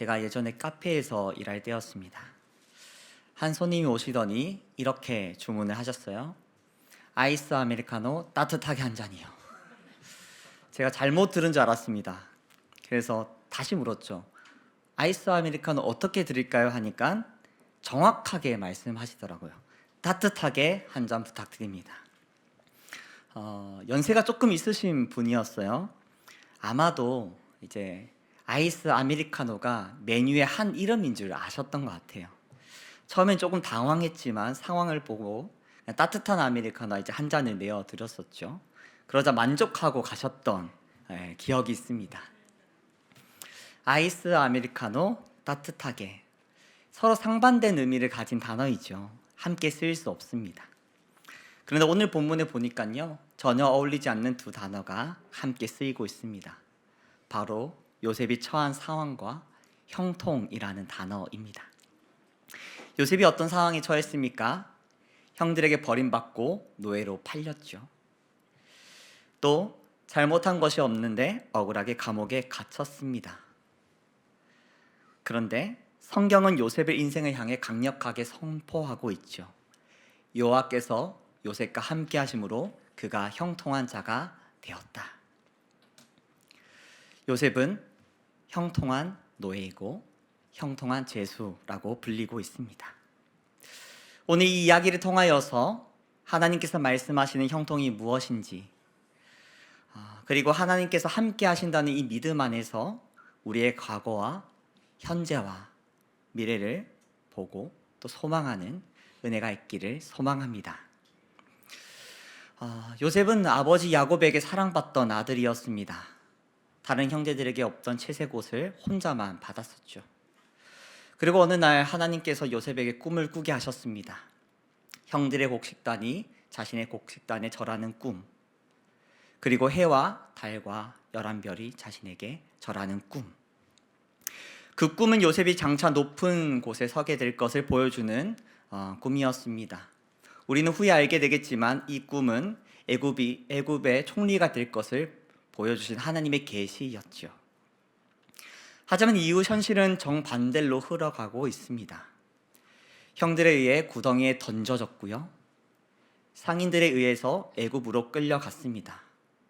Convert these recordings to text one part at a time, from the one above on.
제가 예전에 카페에서 일할 때였습니다. 한 손님이 오시더니 이렇게 주문을 하셨어요. 아이스 아메리카노 따뜻하게 한 잔이요. 제가 잘못 들은 줄 알았습니다. 그래서 다시 물었죠. 아이스 아메리카노 어떻게 드릴까요? 하니까 정확하게 말씀하시더라고요. 따뜻하게 한 잔 부탁드립니다. 연세가 조금 있으신 분이었어요. 아마도 이제 아이스 아메리카노가 메뉴의 한 이름인 줄 아셨던 것 같아요. 처음엔 조금 당황했지만 상황을 보고 따뜻한 아메리카노 이제 한 잔을 내어 드렸었죠. 그러자 만족하고 가셨던 기억이 있습니다. 아이스 아메리카노 따뜻하게, 서로 상반된 의미를 가진 단어이죠. 함께 쓰일 수 없습니다. 그런데 오늘 본문에 보니까요, 전혀 어울리지 않는 두 단어가 함께 쓰이고 있습니다. 바로 요셉이 처한 상황과 형통이라는 단어입니다. 요셉이 어떤 상황에 처했습니까? 형들에게 버림받고 노예로 팔렸죠. 또 잘못한 것이 없는데 억울하게 감옥에 갇혔습니다. 그런데 성경은 요셉의 인생을 향해 강력하게 선포하고 있죠. 여호와께서 요셉과 함께 하심으로 그가 형통한 자가 되었다. 요셉은 형통한 노예이고 형통한 제수라고 불리고 있습니다. 오늘 이 이야기를 통하여서 하나님께서 말씀하시는 형통이 무엇인지, 그리고 하나님께서 함께 하신다는 이 믿음 안에서 우리의 과거와 현재와 미래를 보고 또 소망하는 은혜가 있기를 소망합니다. 요셉은 아버지 야곱에게 사랑받던 아들이었습니다. 다른 형제들에게 없던 채색 옷을 혼자만 받았었죠. 그리고 어느 날 하나님께서 요셉에게 꿈을 꾸게 하셨습니다. 형들의 곡식단이 자신의 곡식단에 절하는 꿈, 그리고 해와 달과 11별이 자신에게 절하는 꿈. 그 꿈은 요셉이 장차 높은 곳에 서게 될 것을 보여주는 꿈이었습니다. 우리는 후에 알게 되겠지만 이 꿈은 애굽의 총리가 될 것을 보여주신 하나님의 계시였죠. 하지만 이후 현실은 정반대로 흘러가고 있습니다. 형들에 의해 구덩이에 던져졌고요. 상인들에 의해서 애굽으로 끌려갔습니다.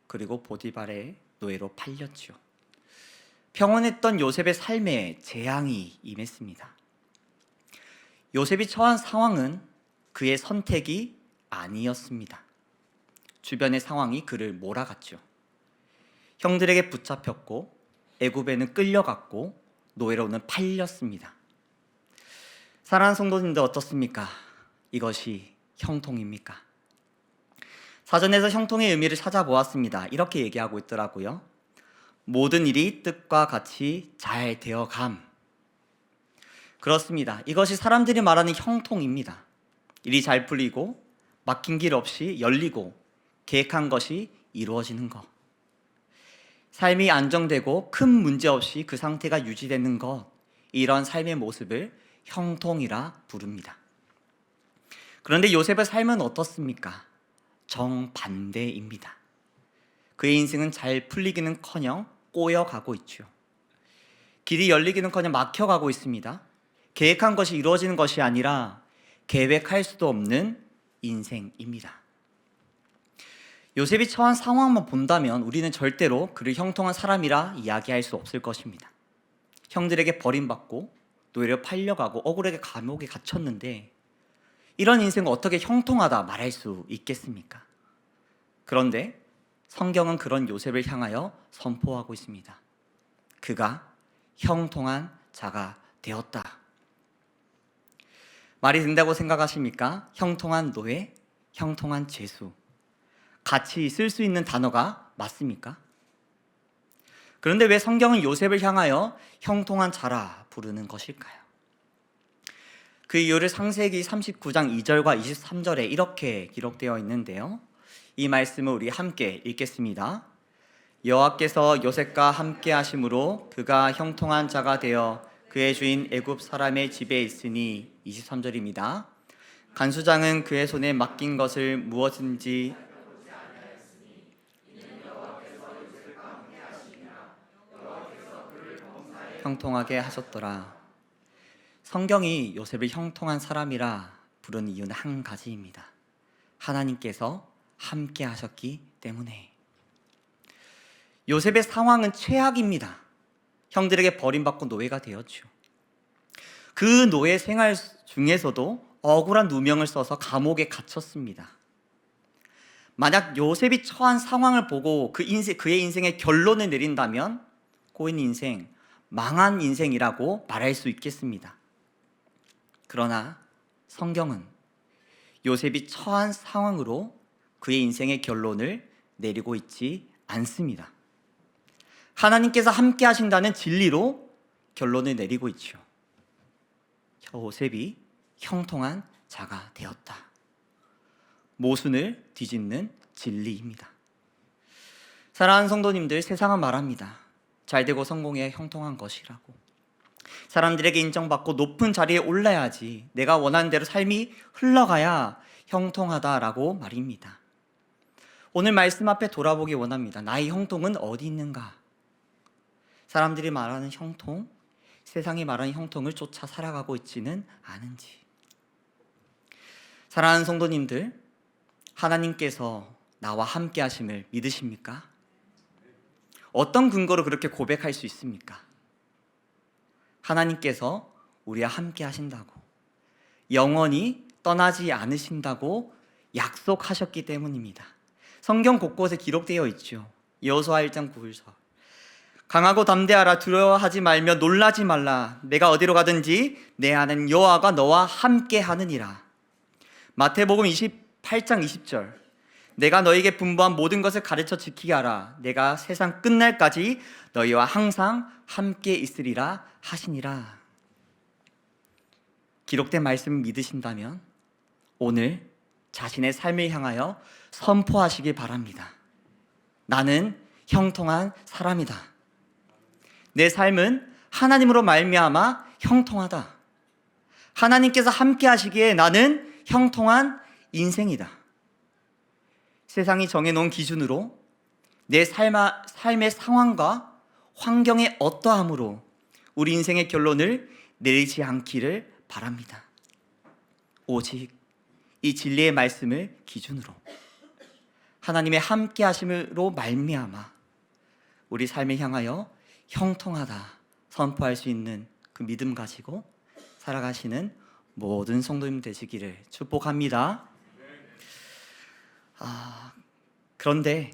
그리고 보디발의 노예로 팔렸죠. 평온했던 요셉의 삶에 재앙이 임했습니다. 요셉이 처한 상황은 그의 선택이 아니었습니다. 주변의 상황이 그를 몰아갔죠. 형들에게 붙잡혔고 애굽에는 끌려갔고 노예로는 팔렸습니다. 사랑하는 성도님들 어떻습니까? 이것이 형통입니까? 사전에서 형통의 의미를 찾아보았습니다. 이렇게 얘기하고 있더라고요. 모든 일이 뜻과 같이 잘 되어감. 그렇습니다. 이것이 사람들이 말하는 형통입니다. 일이 잘 풀리고 막힌 길 없이 열리고 계획한 것이 이루어지는 것. 삶이 안정되고 큰 문제 없이 그 상태가 유지되는 것, 이런 삶의 모습을 형통이라 부릅니다. 그런데 요셉의 삶은 어떻습니까? 정반대입니다. 그의 인생은 잘 풀리기는커녕 꼬여가고 있죠. 길이 열리기는커녕 막혀가고 있습니다. 계획한 것이 이루어지는 것이 아니라 계획할 수도 없는 인생입니다. 요셉이 처한 상황만 본다면 우리는 절대로 그를 형통한 사람이라 이야기할 수 없을 것입니다. 형들에게 버림받고 노예로 팔려가고 억울하게 감옥에 갇혔는데 이런 인생을 어떻게 형통하다 말할 수 있겠습니까? 그런데 성경은 그런 요셉을 향하여 선포하고 있습니다. 그가 형통한 자가 되었다. 말이 된다고 생각하십니까? 형통한 노예, 형통한 제수, 같이 쓸 수 있는 단어가 맞습니까? 그런데 왜 성경은 요셉을 향하여 형통한 자라 부르는 것일까요? 그 이유를 창세기 39장 2절과 23절에 이렇게 기록되어 있는데요. 이 말씀을 우리 함께 읽겠습니다. 여호와께서 요셉과 함께 하심으로 그가 형통한 자가 되어 그의 주인 애굽 사람의 집에 있으니. 23절입니다. 간수장은 그의 손에 맡긴 것을 무엇인지 형통하게 하셨더라. 성경이 요셉을 형통한 사람이라 부르는 이유는 한 가지입니다. 하나님께서 함께 하셨기 때문에. 요셉의 상황은 최악입니다. 형들에게 버림받고 노예가 되었죠. 그 노예 생활 중에서도 억울한 누명을 써서 감옥에 갇혔습니다. 만약 요셉이 처한 상황을 보고 그의 인생의 결론을 내린다면 고인 인생, 망한 인생이라고 말할 수 있겠습니다. 그러나 성경은 요셉이 처한 상황으로 그의 인생의 결론을 내리고 있지 않습니다. 하나님께서 함께 하신다는 진리로 결론을 내리고 있죠. 요셉이 형통한 자가 되었다. 모순을 뒤집는 진리입니다. 사랑하는 성도님들, 세상은 말합니다. 잘되고 성공해야 형통한 것이라고. 사람들에게 인정받고 높은 자리에 올라야지, 내가 원하는 대로 삶이 흘러가야 형통하다라고 말입니다. 오늘 말씀 앞에 돌아보기 원합니다. 나의 형통은 어디 있는가? 사람들이 말하는 형통, 세상이 말하는 형통을 쫓아 살아가고 있지는 않은지. 사랑하는 성도님들, 하나님께서 나와 함께 하심을 믿으십니까? 어떤 근거로 그렇게 고백할 수 있습니까? 하나님께서 우리와 함께 하신다고, 영원히 떠나지 않으신다고 약속하셨기 때문입니다. 성경 곳곳에 기록되어 있죠. 여호수아 1장 9절. 강하고 담대하라, 두려워하지 말며 놀라지 말라. 내가 어디로 가든지 내 하나님 여호와가 너와 함께 하느니라. 마태복음 28장 20절. 내가 너에게 분부한 모든 것을 가르쳐 지키게 하라. 내가 세상 끝날까지 너희와 항상 함께 있으리라 하시니라. 기록된 말씀을 믿으신다면 오늘 자신의 삶을 향하여 선포하시기 바랍니다. 나는 형통한 사람이다. 내 삶은 하나님으로 말미암아 형통하다. 하나님께서 함께 하시기에 나는 형통한 인생이다. 세상이 정해놓은 기준으로 내 삶의 상황과 환경의 어떠함으로 우리 인생의 결론을 내리지 않기를 바랍니다. 오직 이 진리의 말씀을 기준으로 하나님의 함께 하심으로 말미암아 우리 삶을 향하여 형통하다 선포할 수 있는 그 믿음 가지고 살아가시는 모든 성도님 되시기를 축복합니다. 그런데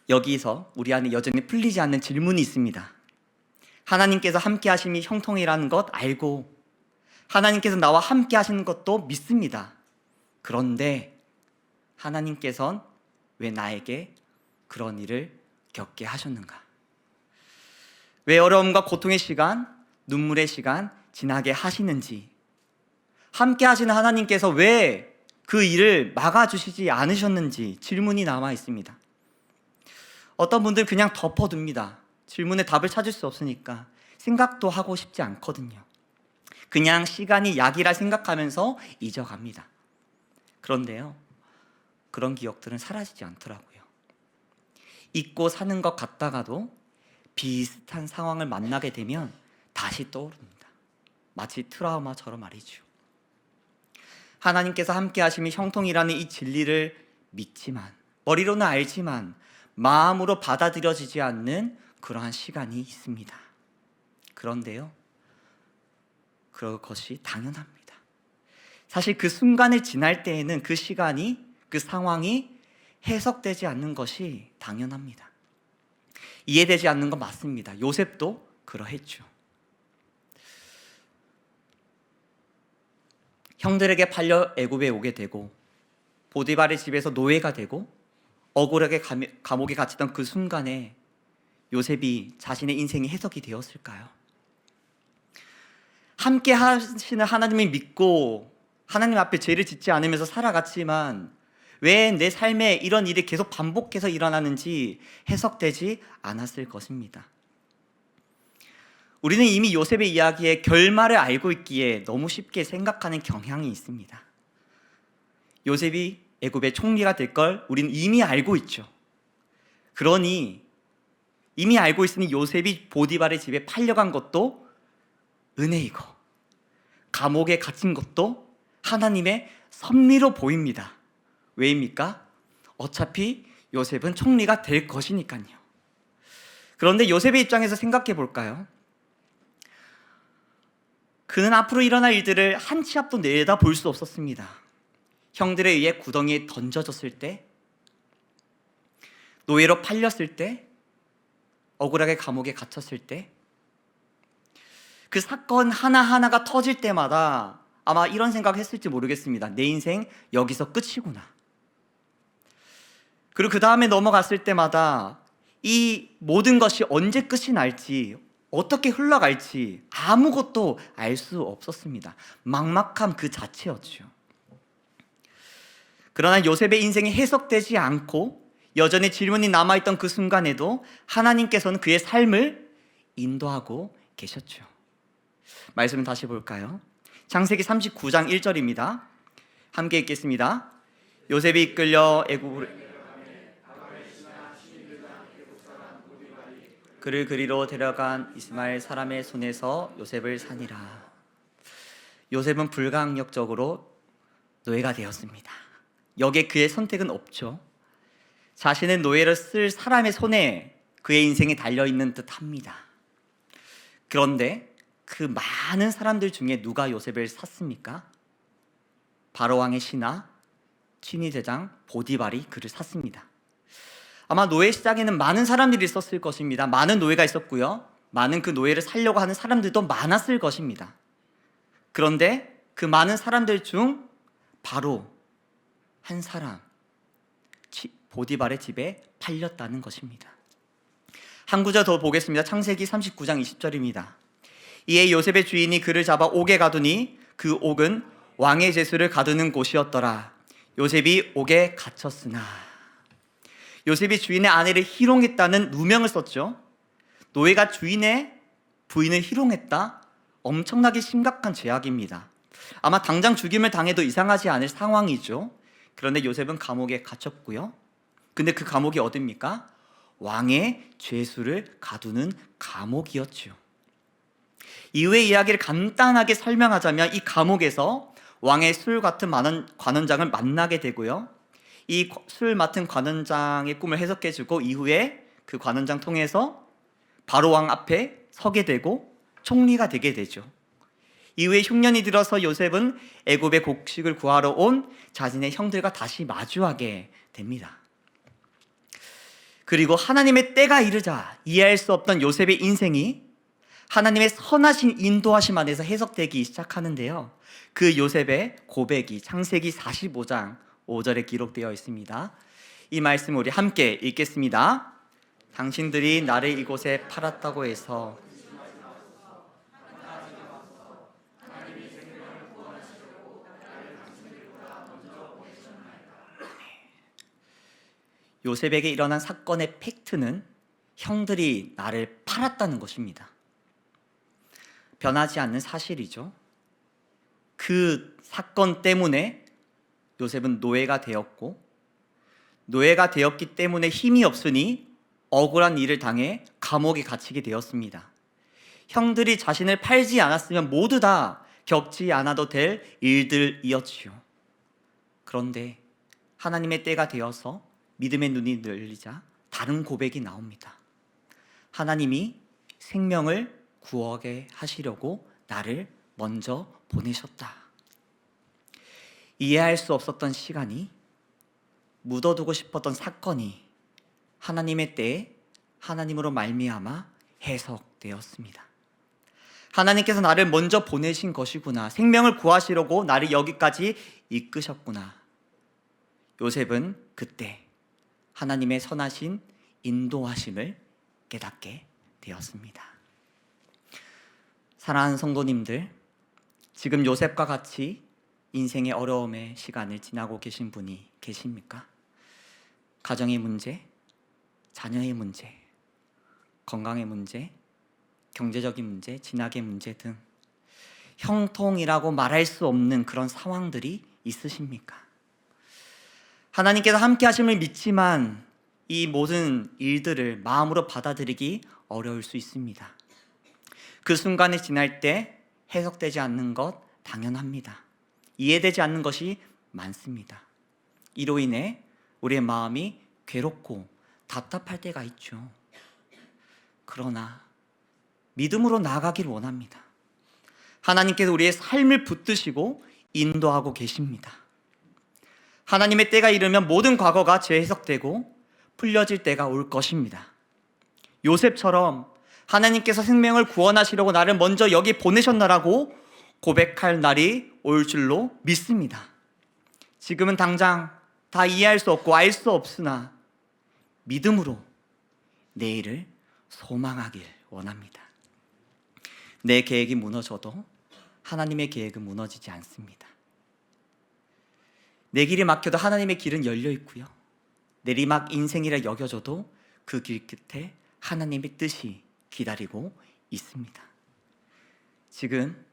여기서 우리 안에 여전히 풀리지 않는 질문이 있습니다. 하나님께서 함께 하심이 형통이라는 것 알고 하나님께서 나와 함께 하시는 것도 믿습니다. 그런데 하나님께서는 왜 나에게 그런 일을 겪게 하셨는가? 왜 어려움과 고통의 시간, 눈물의 시간 지나게 하시는지, 함께 하시는 하나님께서 왜 그 일을 막아주시지 않으셨는지 질문이 남아 있습니다. 어떤 분들은 그냥 덮어둡니다. 질문에 답을 찾을 수 없으니까 생각도 하고 싶지 않거든요. 그냥 시간이 약이라 생각하면서 잊어갑니다. 그런데요, 그런 기억들은 사라지지 않더라고요. 잊고 사는 것 같다가도 비슷한 상황을 만나게 되면 다시 떠오릅니다. 마치 트라우마처럼 말이죠. 하나님께서 함께 하심이 형통이라는 이 진리를 믿지만, 머리로는 알지만 마음으로 받아들여지지 않는 그러한 시간이 있습니다. 그런데요, 그것이 당연합니다. 사실 그 순간을 지날 때에는 그 시간이, 그 상황이 해석되지 않는 것이 당연합니다. 이해되지 않는 건 맞습니다. 요셉도 그러했죠. 형들에게 팔려 애굽에 오게 되고 보디발의 집에서 노예가 되고 억울하게 감옥에 갇히던 그 순간에 요셉이 자신의 인생이 해석이 되었을까요? 함께 하시는 하나님을 믿고 하나님 앞에 죄를 짓지 않으면서 살아갔지만 왜 내 삶에 이런 일이 계속 반복해서 일어나는지 해석되지 않았을 것입니다. 우리는 이미 요셉의 이야기의 결말을 알고 있기에 너무 쉽게 생각하는 경향이 있습니다. 요셉이 애굽의 총리가 될 걸 우리는 이미 알고 있죠. 그러니 이미 알고 있으니 요셉이 보디발의 집에 팔려간 것도 은혜이고 감옥에 갇힌 것도 하나님의 섭리로 보입니다. 왜입니까? 어차피 요셉은 총리가 될 것이니까요. 그런데 요셉의 입장에서 생각해 볼까요? 그는 앞으로 일어날 일들을 한 치 앞도 내다볼 수 없었습니다. 형들에 의해 구덩이에 던져졌을 때, 노예로 팔렸을 때, 억울하게 감옥에 갇혔을 때, 그 사건 하나하나가 터질 때마다 아마 이런 생각을 했을지 모르겠습니다. 내 인생 여기서 끝이구나. 그리고 그 다음에 넘어갔을 때마다 이 모든 것이 언제 끝이 날지, 어떻게 흘러갈지 아무것도 알 수 없었습니다. 막막함 그 자체였죠. 그러나 요셉의 인생이 해석되지 않고 여전히 질문이 남아있던 그 순간에도 하나님께서는 그의 삶을 인도하고 계셨죠. 말씀을 다시 볼까요? 창세기 39장 1절입니다. 함께 읽겠습니다. 요셉이 이끌려 애굽으로 그를 그리로 데려간 이스마엘 사람의 손에서 요셉을 산이라. 요셉은 불가항력적으로 노예가 되었습니다. 여기에 그의 선택은 없죠. 자신의 노예를 쓸 사람의 손에 그의 인생이 달려있는 듯 합니다. 그런데 그 많은 사람들 중에 누가 요셉을 샀습니까? 바로왕의 신하 친위대장 보디발이 그를 샀습니다. 아마 노예 시장에는 많은 사람들이 있었을 것입니다. 많은 노예가 있었고요, 많은 그 노예를 살려고 하는 사람들도 많았을 것입니다. 그런데 그 많은 사람들 중 바로 한 사람, 보디발의 집에 팔렸다는 것입니다. 한 구절 더 보겠습니다. 창세기 39장 20절입니다. 이에 요셉의 주인이 그를 잡아 옥에 가두니 그 옥은 왕의 제수를 가두는 곳이었더라. 요셉이 옥에 갇혔으나. 요셉이 주인의 아내를 희롱했다는 누명을 썼죠. 노예가 주인의 부인을 희롱했다? 엄청나게 심각한 죄악입니다. 아마 당장 죽임을 당해도 이상하지 않을 상황이죠. 그런데 요셉은 감옥에 갇혔고요. 근데 그 감옥이 어딥니까? 왕의 죄수를 가두는 감옥이었죠. 이후의 이야기를 간단하게 설명하자면 이 감옥에서 왕의 술 같은 관원장을 만나게 되고요, 이 술 맡은 관원장의 꿈을 해석해주고 이후에 그 관원장 통해서 바로왕 앞에 서게 되고 총리가 되게 되죠. 이후에 흉년이 들어서 요셉은 애굽의 곡식을 구하러 온 자신의 형들과 다시 마주하게 됩니다. 그리고 하나님의 때가 이르자 이해할 수 없던 요셉의 인생이 하나님의 선하신 인도하심 안에서 해석되기 시작하는데요, 그 요셉의 고백이 창세기 45장 5절에 기록되어 있습니다. 이 말씀 우리 함께 읽겠습니다. 당신들이 나를 이곳에 팔았다고 해서 요셉에게 일어난 사건의 팩트는 형들이 나를 팔았다는 것입니다. 변하지 않는 사실이죠. 그 사건 때문에 요셉은 노예가 되었고, 노예가 되었기 때문에 힘이 없으니 억울한 일을 당해 감옥에 갇히게 되었습니다. 형들이 자신을 팔지 않았으면 모두 다 겪지 않아도 될 일들이었지요. 그런데 하나님의 때가 되어서 믿음의 눈이 열리자 다른 고백이 나옵니다. 하나님이 생명을 구하게 하시려고 나를 먼저 보내셨다. 이해할 수 없었던 시간이, 묻어두고 싶었던 사건이 하나님의 때에 하나님으로 말미암아 해석되었습니다. 하나님께서 나를 먼저 보내신 것이구나. 생명을 구하시려고 나를 여기까지 이끄셨구나. 요셉은 그때 하나님의 선하신 인도하심을 깨닫게 되었습니다. 사랑하는 성도님들, 지금 요셉과 같이 인생의 어려움의 시간을 지나고 계신 분이 계십니까? 가정의 문제, 자녀의 문제, 건강의 문제, 경제적인 문제, 진학의 문제 등 형통이라고 말할 수 없는 그런 상황들이 있으십니까? 하나님께서 함께 하심을 믿지만 이 모든 일들을 마음으로 받아들이기 어려울 수 있습니다. 그 순간이 지날 때 해석되지 않는 것 당연합니다. 이해되지 않는 것이 많습니다. 이로 인해 우리의 마음이 괴롭고 답답할 때가 있죠. 그러나 믿음으로 나아가길 원합니다. 하나님께서 우리의 삶을 붙드시고 인도하고 계십니다. 하나님의 때가 이르면 모든 과거가 재해석되고 풀려질 때가 올 것입니다. 요셉처럼 하나님께서 생명을 구원하시려고 나를 먼저 여기 보내셨나라고 고백할 날이 올 줄로 믿습니다. 지금은 당장 다 이해할 수 없고 알 수 없으나 믿음으로 내일을 소망하길 원합니다. 내 계획이 무너져도 하나님의 계획은 무너지지 않습니다. 내 길이 막혀도 하나님의 길은 열려 있고요. 내리막 인생이라 여겨져도 그 길 끝에 하나님의 뜻이 기다리고 있습니다. 지금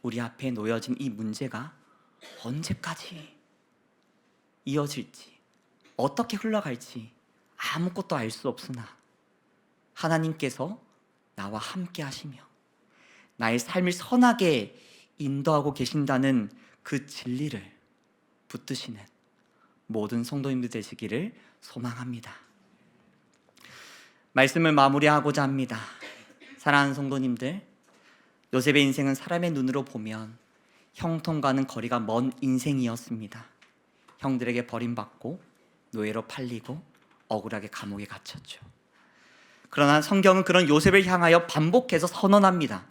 우리 앞에 놓여진 이 문제가 언제까지 이어질지, 어떻게 흘러갈지 아무것도 알 수 없으나 하나님께서 나와 함께 하시며 나의 삶을 선하게 인도하고 계신다는 그 진리를 붙드시는 모든 성도님들 되시기를 소망합니다. 말씀을 마무리하고자 합니다. 사랑하는 성도님들, 요셉의 인생은 사람의 눈으로 보면 형통과는 거리가 먼 인생이었습니다. 형들에게 버림받고 노예로 팔리고 억울하게 감옥에 갇혔죠. 그러나 성경은 그런 요셉을 향하여 반복해서 선언합니다.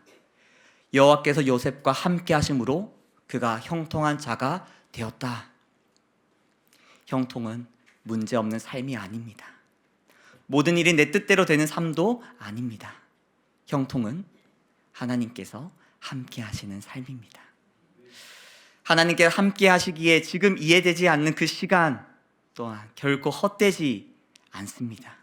여호와께서 요셉과 함께 하심으로 그가 형통한 자가 되었다. 형통은 문제없는 삶이 아닙니다. 모든 일이 내 뜻대로 되는 삶도 아닙니다. 형통은 하나님께서 함께 하시는 삶입니다. 하나님께서 함께 하시기에 지금 이해되지 않는 그 시간 또한 결코 헛되지 않습니다.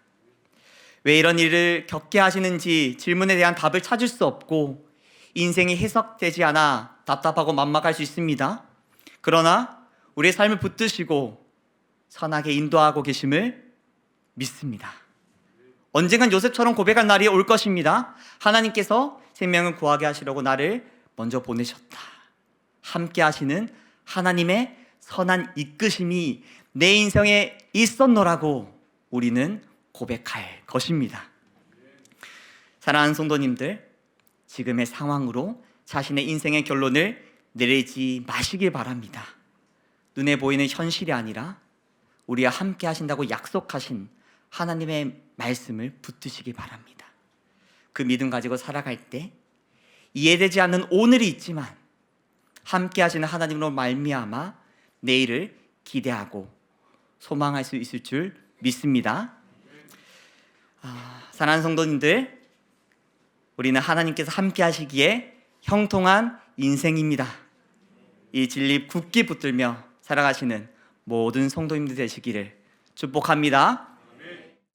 왜 이런 일을 겪게 하시는지 질문에 대한 답을 찾을 수 없고 인생이 해석되지 않아 답답하고 막막할 수 있습니다. 그러나 우리의 삶을 붙드시고 선하게 인도하고 계심을 믿습니다. 언젠간 요셉처럼 고백할 날이 올 것입니다. 하나님께서 생명을 구하게 하시려고 나를 먼저 보내셨다. 함께 하시는 하나님의 선한 이끄심이 내 인생에 있었노라고 우리는 고백할 것입니다. 사랑하는 성도님들, 지금의 상황으로 자신의 인생의 결론을 내리지 마시길 바랍니다. 눈에 보이는 현실이 아니라 우리와 함께 하신다고 약속하신 하나님의 말씀을 붙드시기 바랍니다. 그 믿음 가지고 살아갈 때 이해되지 않는 오늘이 있지만 함께 하시는 하나님으로 말미암아 내일을 기대하고 소망할 수 있을 줄 믿습니다. 사랑하는 성도님들, 우리는 하나님께서 함께 하시기에 형통한 인생입니다. 이 진리 굳게 붙들며 살아가시는 모든 성도님들 되시기를 축복합니다.